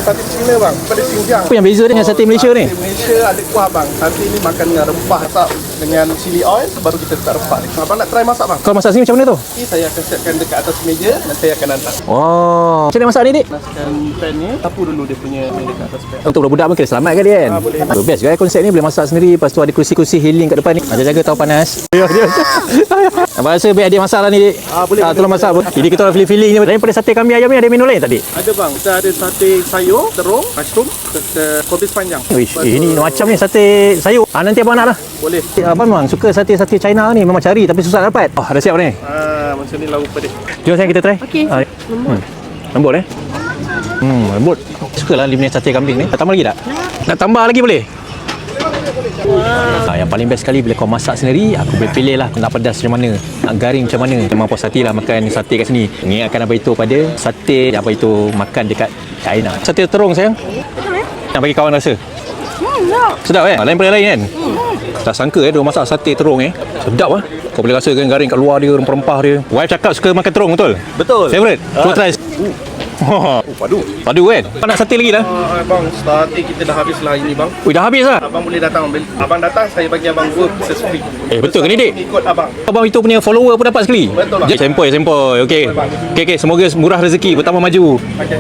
sate Cina bang, pada Xinjiang. Apa yang beza dengan sate Malaysia ni? Sate Malaysia ada kuah bang. Sate ni makan dengan rempah, masak dengan chili oil, baru kita letak rempah ni. Abang nak try masak bang? Kau masak sini macam mana tu? Ni saya akan siapkan dekat atas meja dan saya akan hantar. Oh, macam mana masak ni, Dik? Masukkan pan ni, sapu dulu dia punya ni dekat atas pan. Untuk budak-budak mungkin selamat kan dia kan? Boleh. Best juga konsep ni, boleh masak sendiri. Lepas tu ada kursi-kursi healing kat depan ni. Jaga-jaga tahu panas. Abang rasa biar adik masak lah ni, Dik. Boleh. Tolong masak pun. Jadi kita orang feeling-feeling ni. Daripada sate kambing ayam ni ada menu lain tadi? Ada bang, kita ada sate sayur, terung, mushroom, serta kobis panjang. Wish, ini macam ni sate sayur. Nanti abang nak lah. Boleh. Abang memang suka sate-sate China ni. Memang cari tapi susah dapat. Oh, dah siap ni. Macam ni lauk pedih. Jom sayang kita try. Okey. Lembut. Lembut lembut. Sukalah dia punya sate kambing ni. Nak tambah lagi tak? Nak tambah lagi boleh? Yang paling best sekali bila kau masak sendiri, aku boleh pilih lah nak pedas macam mana, nak garing macam mana. Memang puas hati lah makan sate kat sini. Mengingatkan apa itu pada sate apa itu makan dekat China. Sate terung sayang. Nak bagi kawan rasa. Sedap lain pada lain kan. Tak sangka dia masak sate terung sedap Kau boleh rasa kan garing kat luar dia, rempah-rempah dia. Wife cakap suka makan terung betul? Betul. Favorite? Cuba try. Padu. Padu kan? Kau nak sate lagi dah? Bang, sate kita dah habis lah ini bang. Ui, dah habis lah? Abang boleh datang ambil. Abang datang, saya bagi abang 2 pieces free. Betul ke ni, Dik? Ikut abang. Abang itu punya follower pun dapat sekali? Betul, bang. Sempoi. Okey. Semoga murah rezeki, bertambah maju. Okay.